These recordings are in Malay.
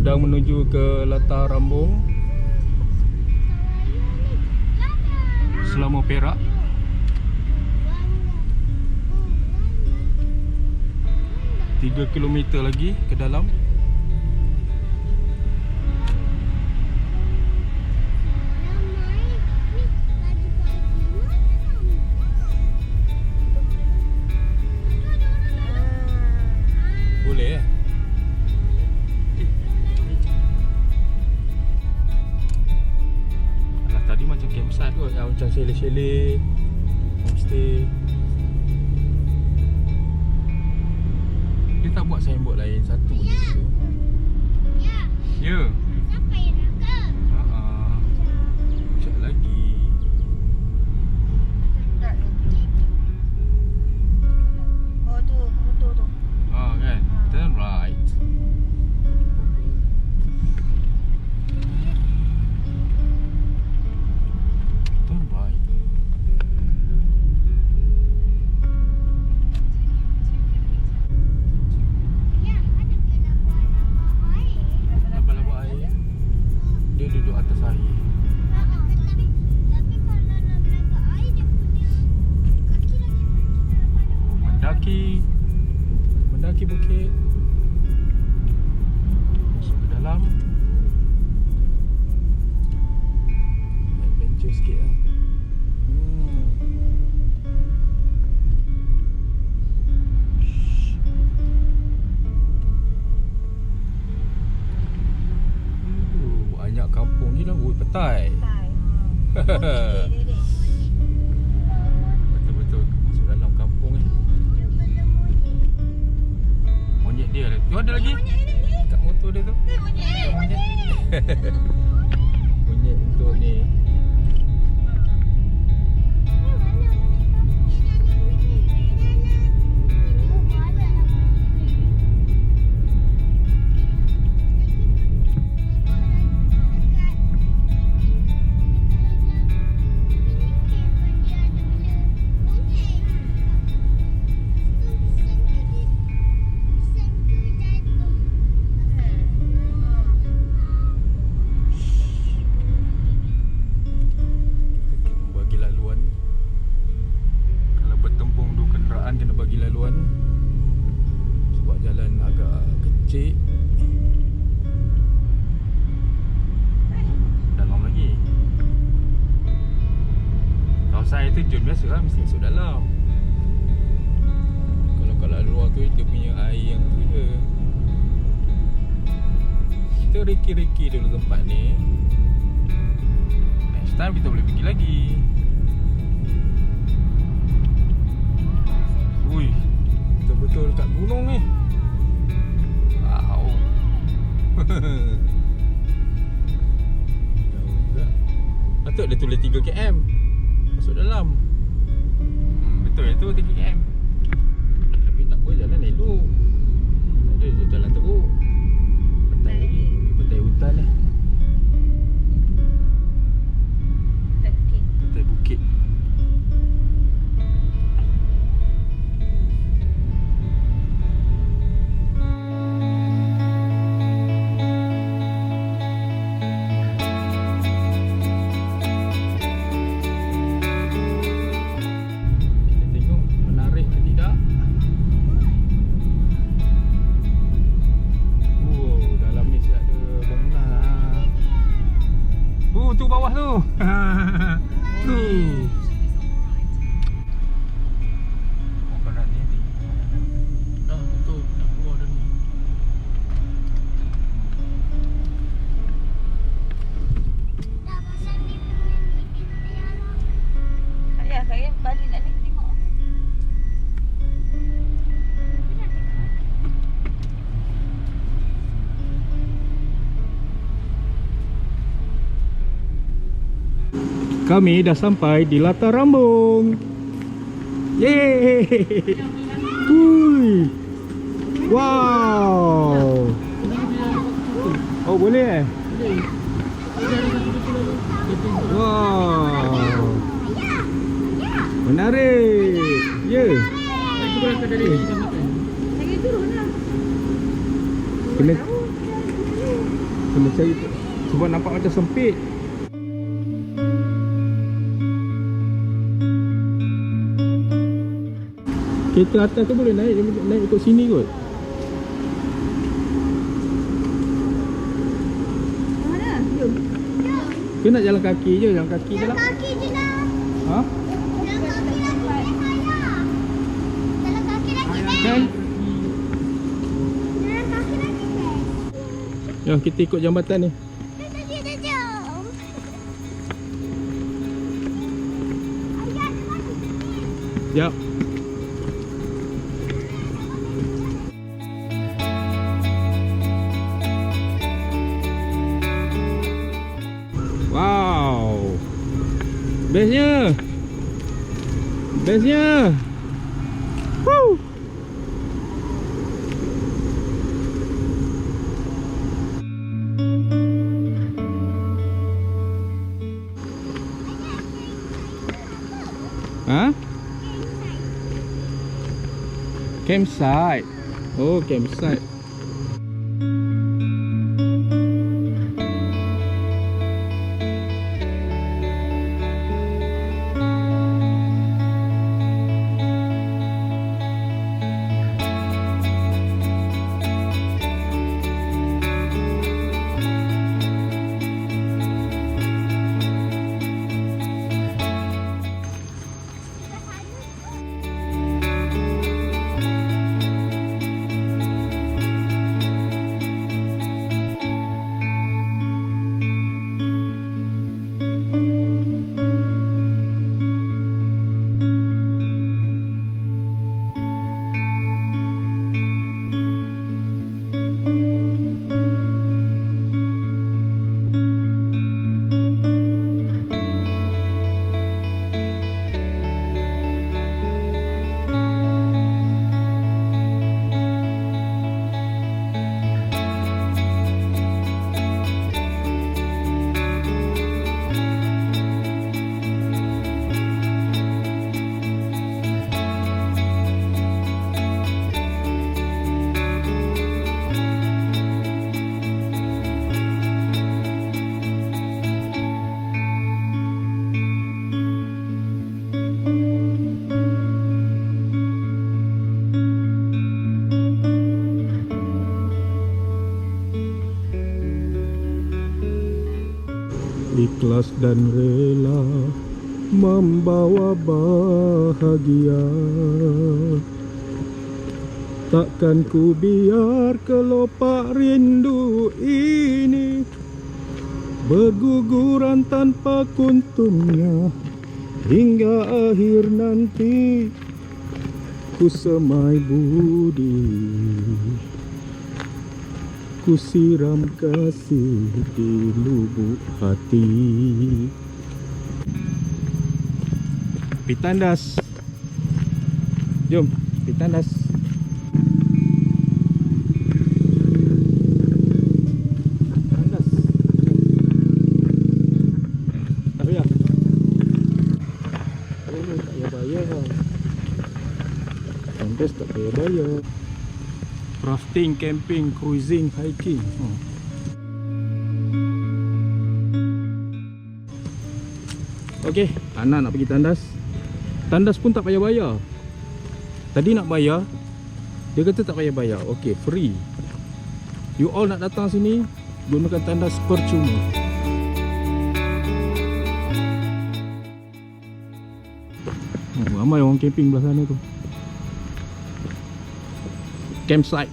sedang menuju ke Latar Rambung Selama Perak. Tiga kilometer lagi ke dalam. Boleh Alah, tadi macam campsite kot, macam chalet-chalet, homestay. Dia tak buat signboard lain, satu je tu. Ya. Siapa yang nak? Sekejap lagi. Oh tu, motor tu. Kan? Turn right. Turn right. Ya, ada ke laba-laba air? Laba-laba air. Dia duduk atas air. Tapi kalau laba-laba air dia punya kaki lagi Mendaki bukit. Masuk ke dalam. Adventure sikit lah. Banyak kampung ni lah. Petai. Betul-betul masuk dalam kampung ni. Monyet dia lah. Tu ada lagi kat motor dia tu. Monyet. Monyet untuk ni. Kena bagi laluan sebab jalan agak kecil. Dalam lagi. Kawasan air terjun biasa lah, mesti masuk dalam. Kalau kat luar tu dia punya air yang tu je. Kita reki-reki dulu tempat ni. Next time kita boleh pergi lagi. Ui, betul-betul dekat gunung ni. Wow. Jauh juga. Patut dia tulis 3 km masuk dalam. Betul itu 3 km. Tapi tak apa, jalan elok. Tak ada je jalan teruk. Petai lagi. Petai hutan ni. Petai bukit. Tu bawah tu. Tu. Oh, barat ni tinggi. Betul. Nak keluar dah ni. Saya balik nak tengok. Kami dah sampai di Latar Rambung. Yeay. Hui. Wow. Oh, boleh Wow. Menarik. Ya. Kena Kena cari tu. Sebab nampak macam sempit. Kereta atas tu boleh naik ikut sini kot. Mana? Jom. Ke nak jalan kaki je? Jalan kaki je lah. Kaki je lah. Ha? Jalan kaki lagi ayah. Jalan kaki lagi Kan? Jalan kaki lagi Ya, kita ikut jambatan ni. Jom. Ayah, ada mati. Jap. Wow. Bestnya. Bestnya. Woo. Ha? Campsite. Oh, campsite. Ikhlas dan rela membawa bahagia. Takkan ku biar kelopak rindu ini berguguran tanpa kuntumnya. Hingga akhir nanti ku semai budi, ku siram kasih di lubuk hati. Pitandas. Jom, Pitandas. Pitandas. Tak payah. Oh, tak payah bayar. Pitandas tak payah bayar. Rafting, camping, cruising, hiking. Okey, anak nak pergi tandas. Tandas pun tak payah bayar. Tadi nak bayar, dia kata tak payah bayar. Okey, free. You all nak datang sini, gunakan tandas percuma. Ramai orang camping belah sana tu. Campsite.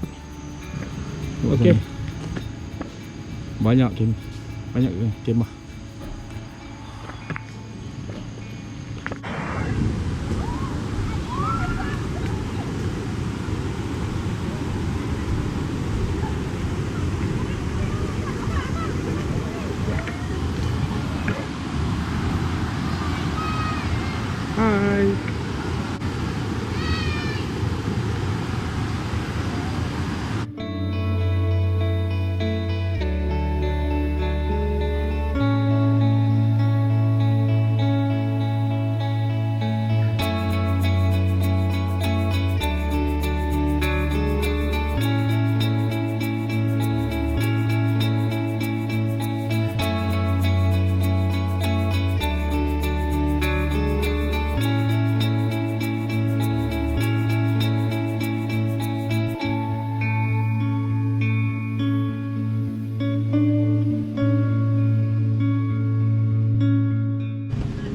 Okey. Banyak kemah. Hai.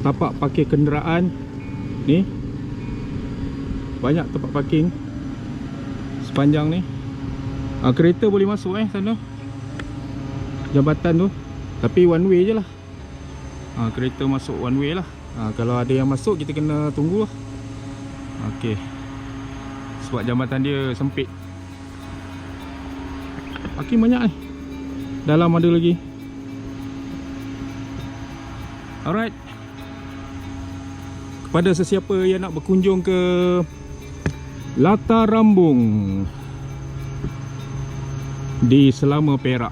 tapak parking kenderaan. Ni banyak tempat parking sepanjang ni. Kereta boleh masuk sana jambatan tu, tapi one way je lah. Kereta masuk one way lah. Kalau ada yang masuk kita kena tunggu lah. Okey, sebab jambatan dia sempit. Parking banyak ni. Dalam ada lagi. Alright, kepada sesiapa yang nak berkunjung ke Latar Rambung di Selama Perak,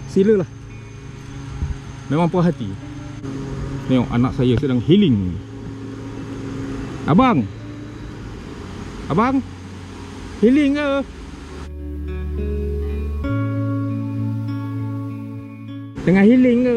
silalah. Memang puas hati. Tengok anak saya sedang healing. Abang healing ke? Tengah healing ke?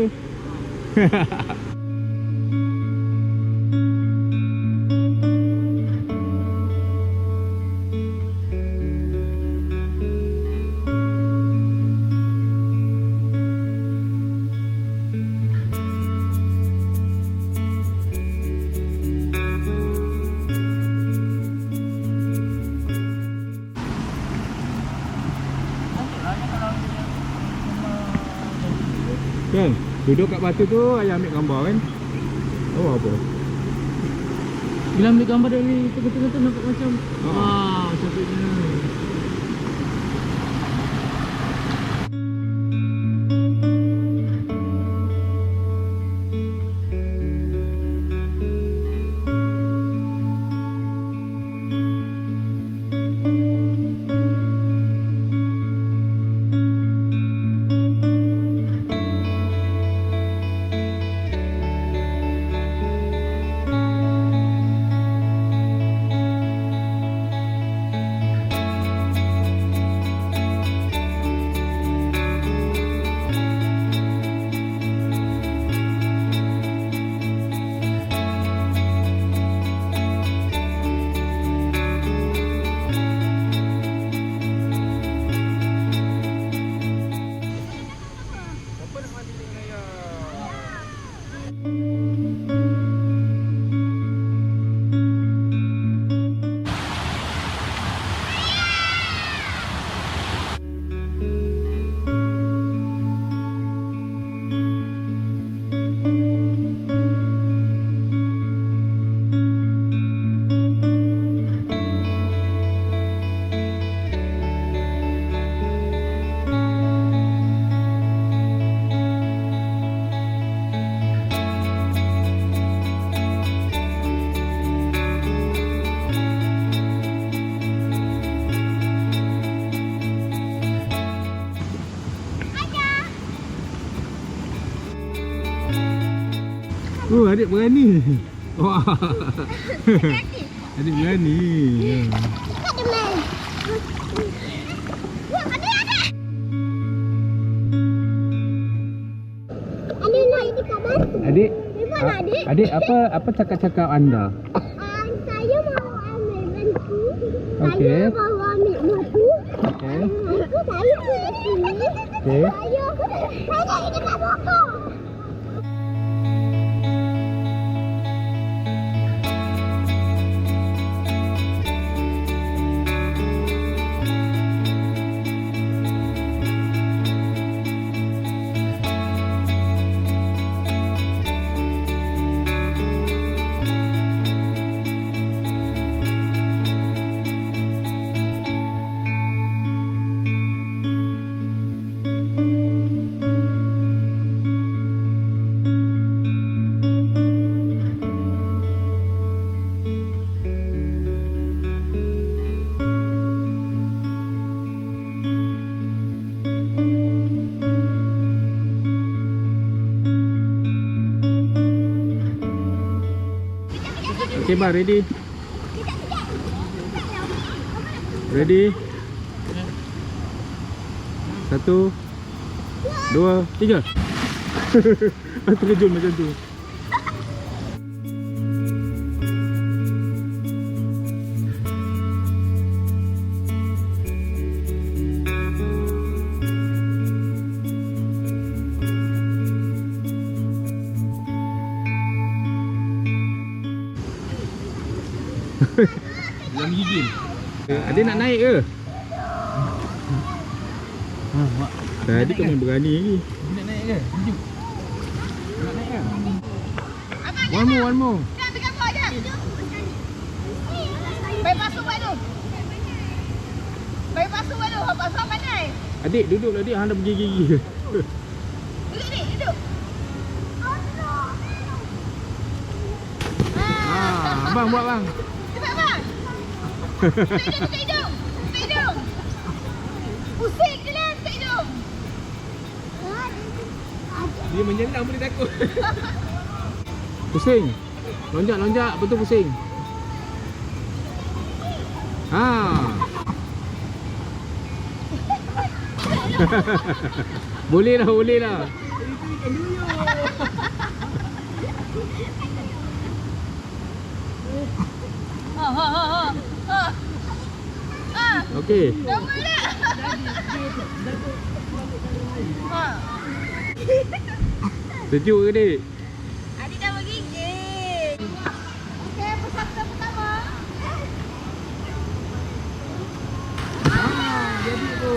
Kan, duduk kat batu tu, ayah ambil gambar kan. Oh apa? Bila ambil gambar dari tengah-tengah tu nampak macam cantiknya. Oh, adik berani. Wah. Adik berani. Ada main. Wah, adik. Adik naik dekat batu. Adik, Di mana adik? adik apa cakap-cakap anda? Saya mau ambil batu. Okey. Saya mau ambil batu. Okey. Saya ke sini. Okey. Saya naik dekat pokok. Okay, Bar, ready? Ready? 1, 2, 3. Terkejut macam tu. Dalam gigil. Adik nak naik ke? Mak. Tadi kau main berani lagi. Nak naik ke? Tunjuk. Nak naik ke? One more. Dah ambil gambar je. Baik masuk baru. Baik masuk baru. Pasal pandai. Adik duduk lah, adik hang dah pergi-gigi. Duduk ni, duduk. Abang buat bang. Cepat bang. Tutup hidung. Tutup hidung. Pusing je lah tutup hidung. Dia menyelam boleh takut. Pusing. Lonjak, betul pusing. Boleh lah. Okey. Dah mula. Sejuk ke dik? Adik dah bergigit. Okey, peserta pertama. Jadi tu.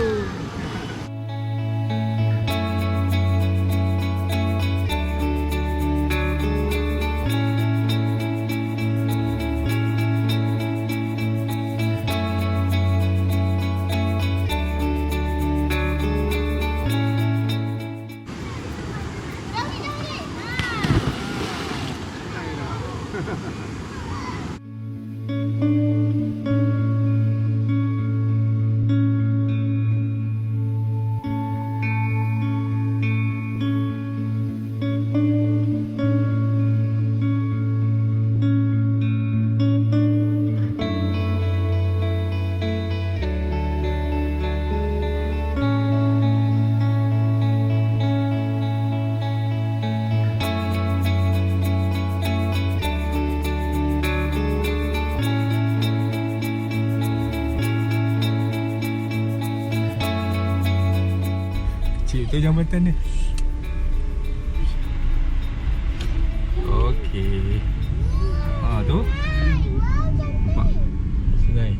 Cik tu jambatan dia. Okey. Tu. Nampak? Sungai.